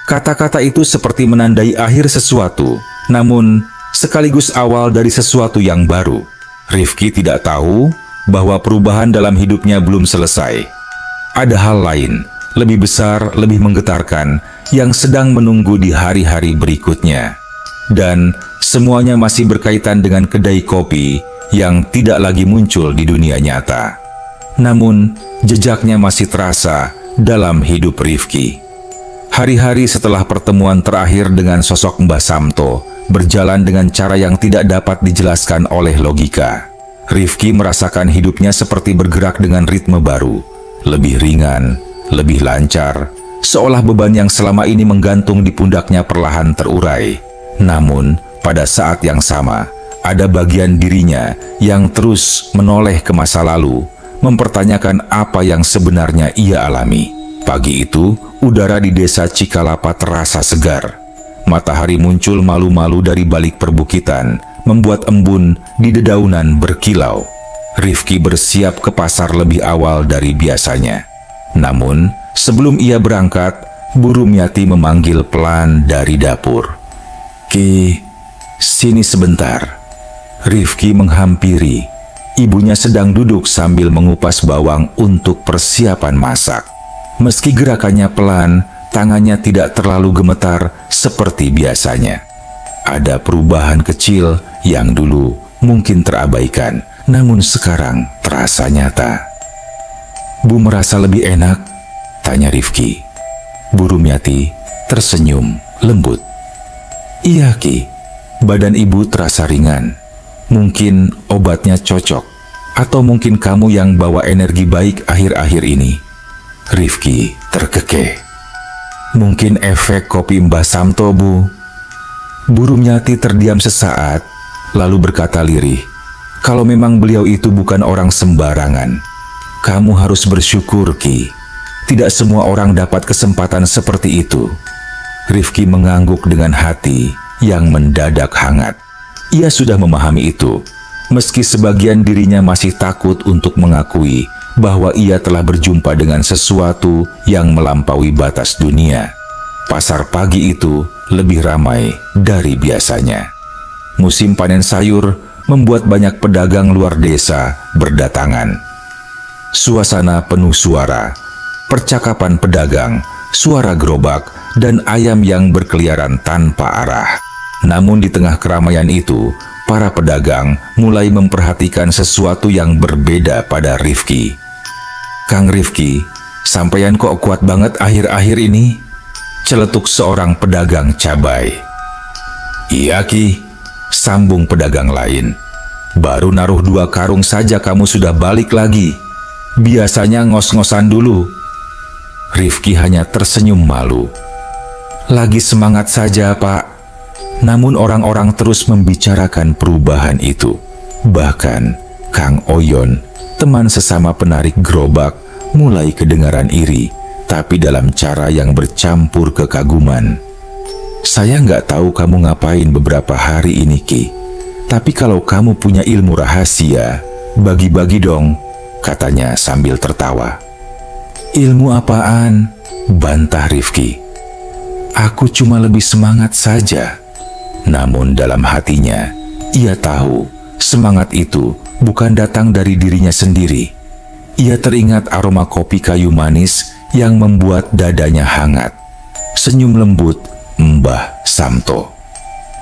Kata-kata itu seperti menandai akhir sesuatu, namun sekaligus awal dari sesuatu yang baru. Rifki tidak tahu bahwa perubahan dalam hidupnya belum selesai. Ada hal lain, lebih besar, lebih menggetarkan, yang sedang menunggu di hari-hari berikutnya. Dan semuanya masih berkaitan dengan kedai kopi yang tidak lagi muncul di dunia nyata. Namun, jejaknya masih terasa dalam hidup Rifki. Hari-hari setelah pertemuan terakhir dengan sosok Mbah Samto berjalan dengan cara yang tidak dapat dijelaskan oleh logika. Rifki merasakan hidupnya seperti bergerak dengan ritme baru, lebih ringan, lebih lancar, seolah beban yang selama ini menggantung di pundaknya perlahan terurai. Namun, pada saat yang sama, ada bagian dirinya yang terus menoleh ke masa lalu, mempertanyakan apa yang sebenarnya ia alami. Pagi itu, udara di desa Cikalapa terasa segar. Matahari muncul malu-malu dari balik perbukitan, membuat embun di dedaunan berkilau. Rifki bersiap ke pasar lebih awal dari biasanya. Namun, sebelum ia berangkat, Bu Rumyati memanggil pelan dari dapur. "Ki, sini sebentar." Rifki menghampiri. Ibunya sedang duduk sambil mengupas bawang untuk persiapan masak. Meski gerakannya pelan, tangannya tidak terlalu gemetar seperti biasanya. Ada perubahan kecil yang dulu mungkin terabaikan, namun sekarang terasa nyata. "Bu merasa lebih enak?" tanya Rifki. Bu Rumyati tersenyum lembut. "Iya Ki, badan ibu terasa ringan. Mungkin obatnya cocok, atau mungkin kamu yang bawa energi baik akhir-akhir ini." Rifki terkekeh. "Mungkin efek kopi Mbah Samto, Bu." Bu Rumyati terdiam sesaat, lalu berkata lirih, "Kalau memang beliau itu bukan orang sembarangan, kamu harus bersyukur, Ki. Tidak semua orang dapat kesempatan seperti itu." Rifki mengangguk dengan hati yang mendadak hangat. Ia sudah memahami itu, meski sebagian dirinya masih takut untuk mengakui bahwa ia telah berjumpa dengan sesuatu yang melampaui batas dunia. Pasar pagi itu lebih ramai dari biasanya. Musim panen sayur membuat banyak pedagang luar desa berdatangan. Suasana penuh suara, percakapan pedagang, suara gerobak, dan ayam yang berkeliaran tanpa arah. Namun di tengah keramaian itu, para pedagang mulai memperhatikan sesuatu yang berbeda pada Rifki. "Kang Rifki, sampeyan kok kuat banget akhir-akhir ini?" celetuk seorang pedagang cabai. "Iya Ki," sambung pedagang lain. "Baru naruh 2 karung saja kamu sudah balik lagi. Biasanya ngos-ngosan dulu." Rifki hanya tersenyum malu. "Lagi semangat saja Pak." Namun orang-orang terus membicarakan perubahan itu. Bahkan Kang Oyon, teman sesama penarik gerobak, mulai kedengaran iri, tapi dalam cara yang bercampur kekaguman. "Saya nggak tahu kamu ngapain beberapa hari ini, Ki. Tapi kalau kamu punya ilmu rahasia, bagi-bagi dong," katanya sambil tertawa. "Ilmu apaan?" bantah Rifki. "Aku cuma lebih semangat saja." Namun dalam hatinya, ia tahu semangat itu bukan datang dari dirinya sendiri. Ia teringat aroma kopi kayu manis yang membuat dadanya hangat. Senyum lembut Mbah Samto.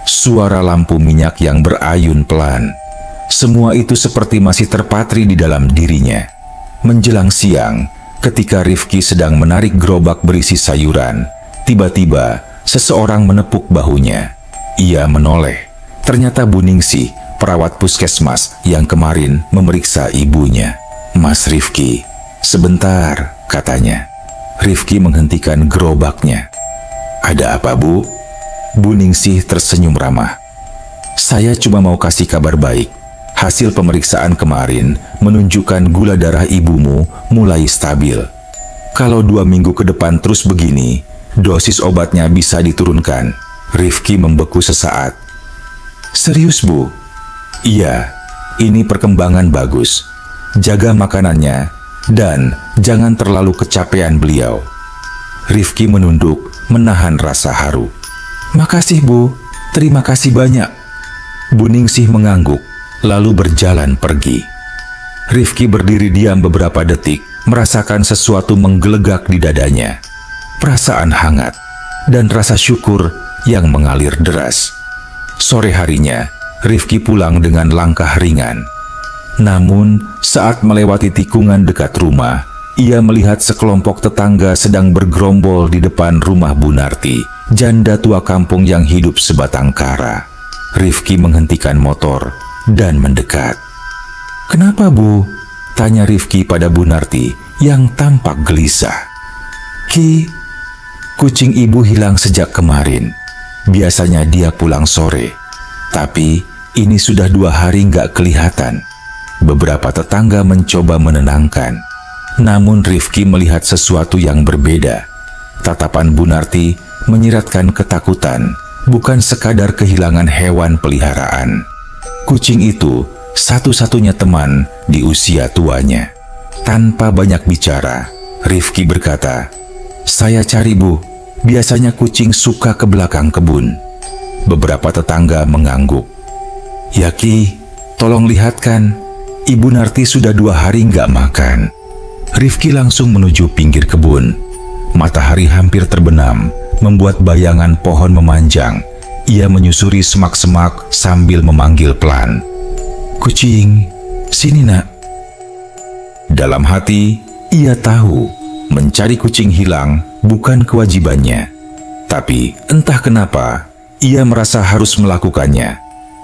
Suara lampu minyak yang berayun pelan. Semua itu seperti masih terpatri di dalam dirinya. Menjelang siang, ketika Rifki sedang menarik gerobak berisi sayuran, tiba-tiba seseorang menepuk bahunya. Ia menoleh. Ternyata Bu Ningsih, perawat puskesmas yang kemarin memeriksa ibunya. "Mas Rifki, sebentar," katanya. Rifki menghentikan gerobaknya. "Ada apa, Bu?" Bu Ningsih tersenyum ramah. "Saya cuma mau kasih kabar baik. Hasil pemeriksaan kemarin menunjukkan gula darah ibumu mulai stabil. Kalau 2 minggu ke depan terus begini, dosis obatnya bisa diturunkan." Rifki membeku sesaat. "Serius, Bu?" "Iya, ini perkembangan bagus. Jaga makanannya dan jangan terlalu kecapean beliau." Rifki menunduk, menahan rasa haru. "Makasih, Bu. Terima kasih banyak." Bu Ningsih mengangguk, lalu berjalan pergi. Rifki berdiri diam beberapa detik, merasakan sesuatu menggelegak di dadanya. Perasaan hangat dan rasa syukur yang mengalir deras. Sore harinya, Rifki pulang dengan langkah ringan. Namun, saat melewati tikungan dekat rumah, ia melihat sekelompok tetangga sedang bergerombol di depan rumah Bu Narti, janda tua kampung yang hidup sebatang kara. Rifki menghentikan motor dan mendekat. "Kenapa, Bu?" tanya Rifki pada Bu Narti yang tampak gelisah. "Ki, kucing ibu hilang sejak kemarin. Biasanya dia pulang sore, tapi ini sudah 2 hari nggak kelihatan." Beberapa tetangga mencoba menenangkan. Namun Rifki melihat sesuatu yang berbeda. Tatapan Bu Narti menyiratkan ketakutan, bukan sekadar kehilangan hewan peliharaan. Kucing itu satu-satunya teman di usia tuanya. Tanpa banyak bicara, Rifki berkata, "Saya cari, Bu. Biasanya kucing suka ke belakang kebun." Beberapa tetangga mengangguk. "Ya Ki, tolong lihatkan, Ibu Narti sudah 2 hari nggak makan." Rifki langsung menuju pinggir kebun. Matahari hampir terbenam, membuat bayangan pohon memanjang. Ia menyusuri semak-semak sambil memanggil pelan, "Kucing, sini nak." Dalam hati, ia tahu mencari kucing hilang bukan kewajibannya. Tapi entah kenapa, ia merasa harus melakukannya.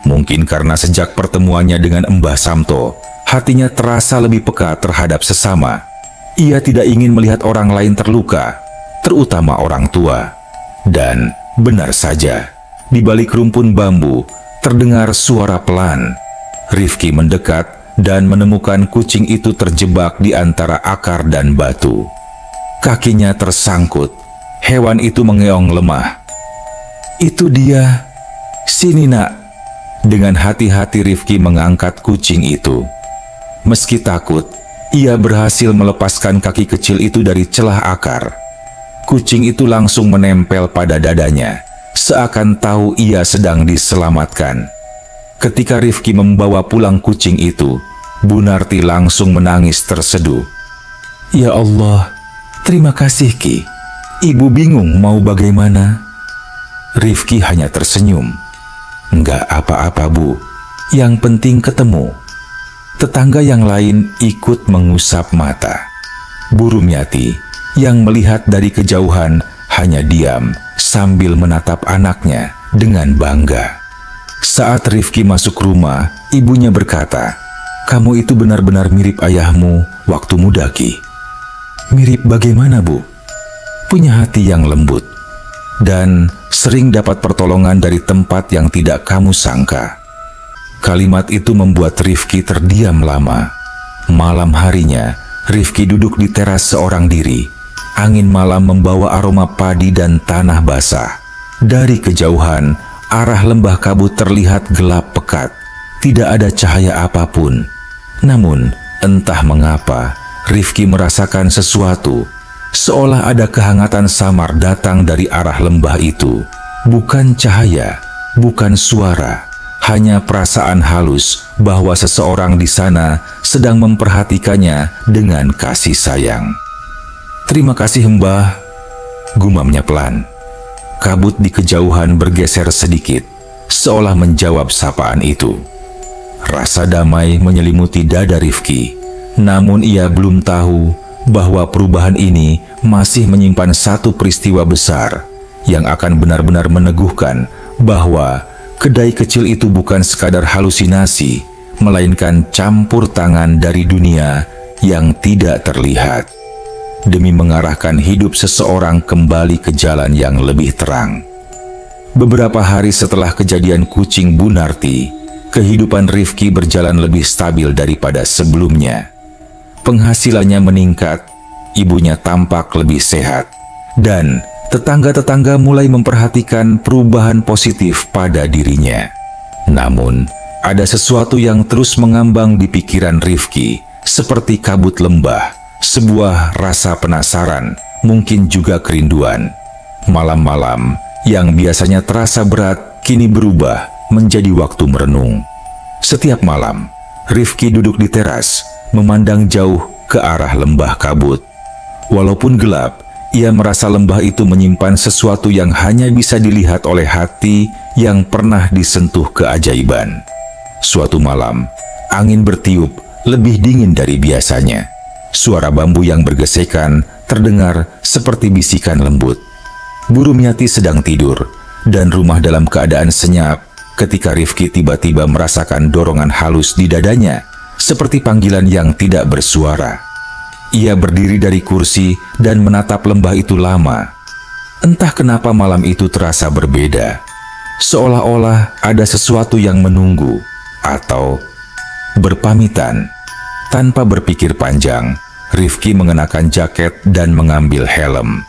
Mungkin karena sejak pertemuannya dengan Mbah Samto, hatinya terasa lebih peka terhadap sesama. Ia tidak ingin melihat orang lain terluka, terutama orang tua. Dan benar saja, di balik rumpun bambu terdengar suara pelan. Rifki mendekat dan menemukan kucing itu terjebak di antara akar dan batu. Kakinya tersangkut. Hewan itu mengeong lemah. "Itu dia. Sini nak." Dengan hati-hati Rifki mengangkat kucing itu. Meski takut, ia berhasil melepaskan kaki kecil itu dari celah akar. Kucing itu langsung menempel pada dadanya, seakan tahu ia sedang diselamatkan. Ketika Rifki membawa pulang kucing itu, Bu Narti langsung menangis terseduh. "Ya Allah, terima kasih Ki. Ibu bingung mau bagaimana." Rifki hanya tersenyum. "Enggak apa-apa Bu, yang penting ketemu." Tetangga yang lain ikut mengusap mata. Bu Rumiati yang melihat dari kejauhan hanya diam sambil menatap anaknya dengan bangga. Saat Rifki masuk rumah, ibunya berkata, "Kamu itu benar-benar mirip ayahmu waktu muda Ki." "Mirip bagaimana Bu?" "Punya hati yang lembut dan sering dapat pertolongan dari tempat yang tidak kamu sangka." Kalimat itu membuat Rifki terdiam lama. Malam harinya, Rifki duduk di teras seorang diri. Angin malam membawa aroma padi dan tanah basah. Dari kejauhan, arah lembah kabut terlihat gelap pekat. Tidak ada cahaya apapun. Namun, entah mengapa, Rifki merasakan sesuatu. Seolah ada kehangatan samar datang dari arah lembah itu. Bukan cahaya, bukan suara, hanya perasaan halus bahwa seseorang di sana sedang memperhatikannya dengan kasih sayang. "Terima kasih Mbah," gumamnya pelan. Kabut di kejauhan bergeser sedikit, seolah menjawab sapaan itu. Rasa damai menyelimuti dada Rifki, namun ia belum tahu bahwa perubahan ini masih menyimpan satu peristiwa besar yang akan benar-benar meneguhkan bahwa kedai kecil itu bukan sekadar halusinasi, melainkan campur tangan dari dunia yang tidak terlihat, demi mengarahkan hidup seseorang kembali ke jalan yang lebih terang. Beberapa hari setelah kejadian kucing Bu Narti, kehidupan Rifki berjalan lebih stabil daripada sebelumnya. Penghasilannya meningkat, ibunya tampak lebih sehat, dan tetangga-tetangga mulai memperhatikan perubahan positif pada dirinya. Namun, ada sesuatu yang terus mengambang di pikiran Rifki, seperti kabut lembah, sebuah rasa penasaran, mungkin juga kerinduan. Malam-malam yang biasanya terasa berat, kini berubah menjadi waktu merenung. Setiap malam, Rifki duduk di teras, memandang jauh ke arah lembah kabut. Walaupun gelap, ia merasa lembah itu menyimpan sesuatu yang hanya bisa dilihat oleh hati yang pernah disentuh keajaiban. Suatu malam, angin bertiup lebih dingin dari biasanya. Suara bambu yang bergesekan terdengar seperti bisikan lembut. Bu Rumiati sedang tidur, dan rumah dalam keadaan senyap ketika Rifki tiba-tiba merasakan dorongan halus di dadanya, seperti panggilan yang tidak bersuara. Ia berdiri dari kursi dan menatap lembah itu lama. Entah kenapa malam itu terasa berbeda. Seolah-olah ada sesuatu yang menunggu atau berpamitan. Tanpa berpikir panjang, Rifki mengenakan jaket dan mengambil helm.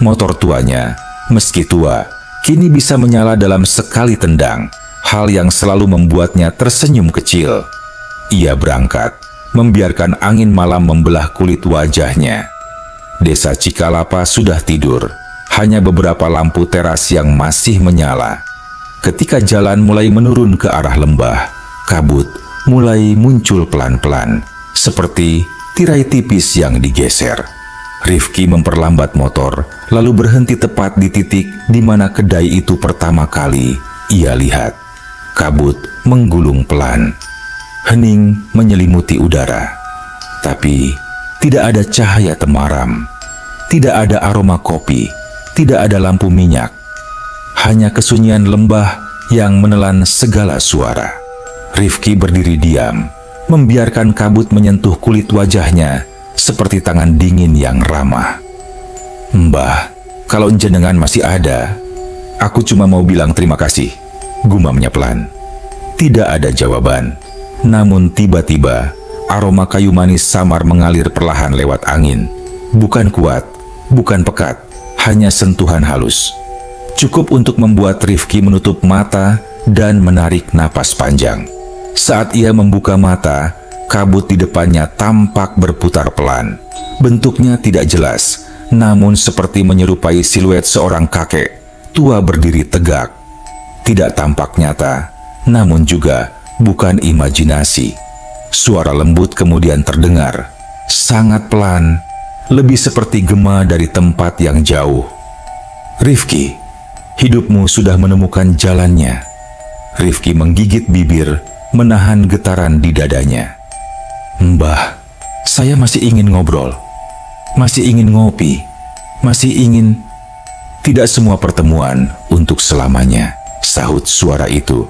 Motor tuanya, meski tua, kini bisa menyala dalam sekali tendang, hal yang selalu membuatnya tersenyum kecil. Ia berangkat, membiarkan angin malam membelah kulit wajahnya. Desa Cikalapa sudah tidur, hanya beberapa lampu teras yang masih menyala. Ketika jalan mulai menurun ke arah lembah, kabut mulai muncul pelan-pelan, seperti tirai tipis yang digeser. Rifki memperlambat motor, lalu berhenti tepat di titik di mana kedai itu pertama kali ia lihat. Kabut menggulung pelan. Hening menyelimuti udara, tapi tidak ada cahaya temaram, tidak ada aroma kopi, tidak ada lampu minyak, hanya kesunyian lembah yang menelan segala suara. Rifki berdiri diam, membiarkan kabut menyentuh kulit wajahnya seperti tangan dingin yang ramah. "Mbah, kalau jenengan masih ada, aku cuma mau bilang terima kasih," gumamnya pelan. Tidak ada jawaban. Namun tiba-tiba, aroma kayu manis samar mengalir perlahan lewat angin. Bukan kuat, bukan pekat, hanya sentuhan halus. Cukup untuk membuat Rifki menutup mata dan menarik napas panjang. Saat ia membuka mata, kabut di depannya tampak berputar pelan. Bentuknya tidak jelas, namun seperti menyerupai siluet seorang kakek tua berdiri tegak. Tidak tampak nyata, namun juga bukan imajinasi. Suara lembut kemudian terdengar, sangat pelan, lebih seperti gema dari tempat yang jauh. "Rifki, hidupmu sudah menemukan jalannya." Rifki menggigit bibir, menahan getaran di dadanya. "Mbah, saya masih ingin ngobrol, masih ingin ngopi, masih ingin..." "Tidak semua pertemuan untuk selamanya," sahut suara itu.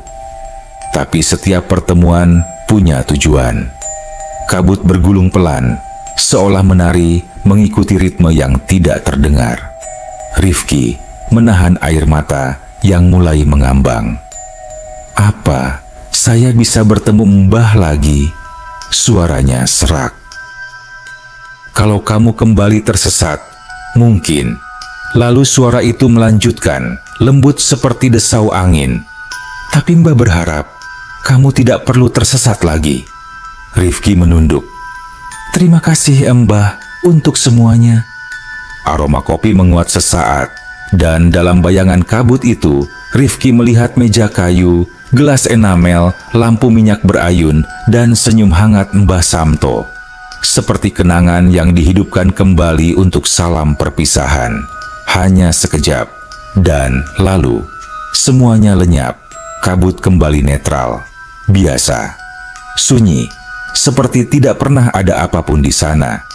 "Tapi setiap pertemuan punya tujuan." Kabut bergulung pelan, seolah menari mengikuti ritme yang tidak terdengar. Rifki menahan air mata yang mulai mengambang. "Apa saya bisa bertemu Mbah lagi?" Suaranya serak. "Kalau kamu kembali tersesat, mungkin." Lalu suara itu melanjutkan, lembut seperti desau angin. "Tapi Mbah berharap kamu tidak perlu tersesat lagi." Rifki menunduk. "Terima kasih Mbah untuk semuanya." Aroma kopi menguat sesaat, dan dalam bayangan kabut itu, Rifki melihat meja kayu, gelas enamel, lampu minyak berayun, dan senyum hangat Mbah Samto. Seperti kenangan yang dihidupkan kembali untuk salam perpisahan. Hanya sekejap, dan lalu semuanya lenyap. Kabut kembali netral. Biasa, sunyi, seperti tidak pernah ada apapun di sana.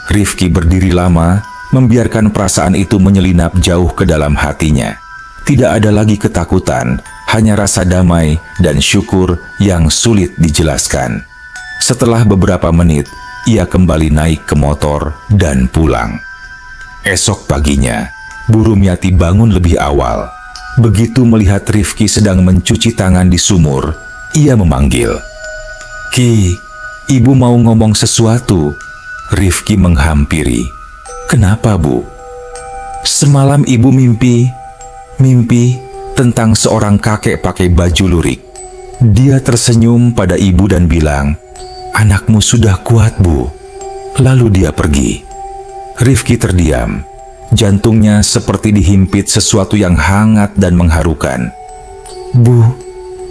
Rifki berdiri lama, membiarkan perasaan itu menyelinap jauh ke dalam hatinya. Tidak ada lagi ketakutan, hanya rasa damai dan syukur yang sulit dijelaskan. Setelah beberapa menit, ia kembali naik ke motor dan pulang. Esok paginya, Bu Rumiati bangun lebih awal. Begitu melihat Rifki sedang mencuci tangan di sumur, ia memanggil, "Ki, ibu mau ngomong sesuatu." Rifki menghampiri. "Kenapa, Bu?" "Semalam ibu mimpi tentang seorang kakek pakai baju lurik. Dia tersenyum pada ibu dan bilang, 'Anakmu sudah kuat, Bu.' Lalu dia pergi." Rifki terdiam. Jantungnya seperti dihimpit sesuatu yang hangat dan mengharukan. "Bu,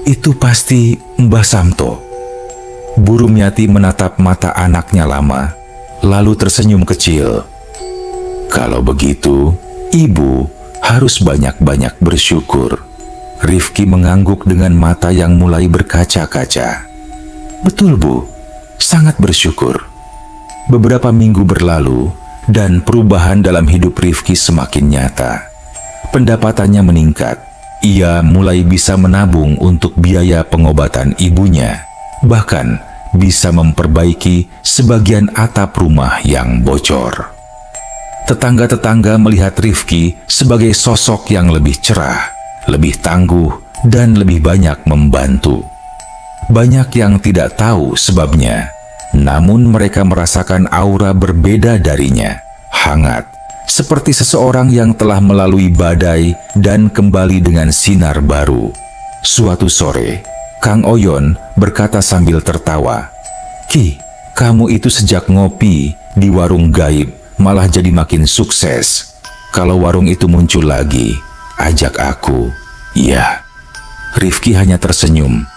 itu pasti Mbah Samto." Bu Rumiati menatap mata anaknya lama, lalu tersenyum kecil. Kalau begitu, Ibu harus banyak-banyak bersyukur. Rifki mengangguk dengan mata yang mulai berkaca-kaca. Betul, Bu, sangat bersyukur. Beberapa minggu berlalu, dan perubahan dalam hidup Rifki semakin nyata. Pendapatannya meningkat. Ia mulai bisa menabung untuk biaya pengobatan ibunya. Bahkan bisa memperbaiki sebagian atap rumah yang bocor. Tetangga-tetangga melihat Rifki sebagai sosok yang lebih cerah, lebih tangguh, dan lebih banyak membantu. Banyak yang tidak tahu sebabnya, namun mereka merasakan aura berbeda darinya, hangat, seperti seseorang yang telah melalui badai dan kembali dengan sinar baru. Suatu sore, Kang Oyon berkata sambil tertawa, "Ki, kamu itu sejak ngopi di warung gaib malah jadi makin sukses. Kalau warung itu muncul lagi, ajak aku." "Ya." Rifki hanya tersenyum,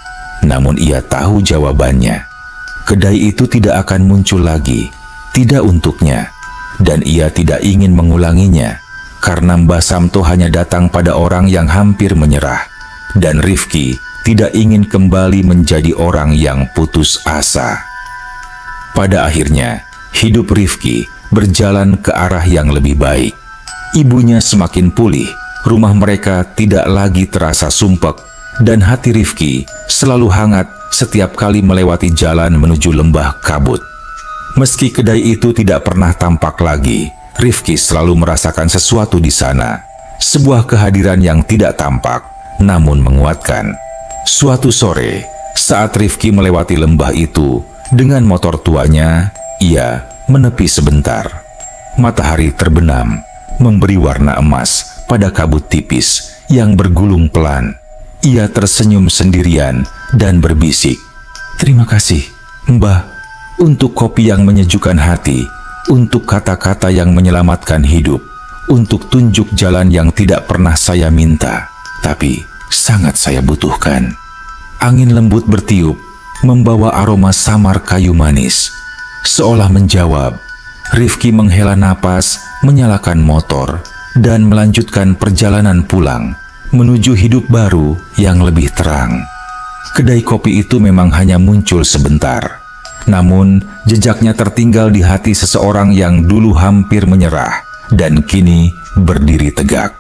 namun ia tahu jawabannya. Kedai itu tidak akan muncul lagi, tidak untuknya, dan ia tidak ingin mengulanginya, karena Mbah Samto hanya datang pada orang yang hampir menyerah, dan Rifki tidak ingin kembali menjadi orang yang putus asa. Pada akhirnya, hidup Rifki berjalan ke arah yang lebih baik. Ibunya semakin pulih, rumah mereka tidak lagi terasa sumpek, dan hati Rifki selalu hangat setiap kali melewati jalan menuju lembah kabut. Meski kedai itu tidak pernah tampak lagi, Rifki selalu merasakan sesuatu di sana. Sebuah kehadiran yang tidak tampak, namun menguatkan. Suatu sore, saat Rifki melewati lembah itu, dengan motor tuanya, ia menepi sebentar. Matahari terbenam, memberi warna emas pada kabut tipis yang bergulung pelan. Ia tersenyum sendirian dan berbisik, "Terima kasih, Mbah, untuk kopi yang menyejukkan hati, untuk kata-kata yang menyelamatkan hidup, untuk tunjuk jalan yang tidak pernah saya minta, tapi sangat saya butuhkan." Angin lembut bertiup, membawa aroma samar kayu manis. Seolah menjawab, Rifki menghela napas, menyalakan motor, dan melanjutkan perjalanan pulang, menuju hidup baru yang lebih terang. Kedai kopi itu memang hanya muncul sebentar, namun jejaknya tertinggal di hati seseorang yang dulu hampir menyerah, dan kini berdiri tegak.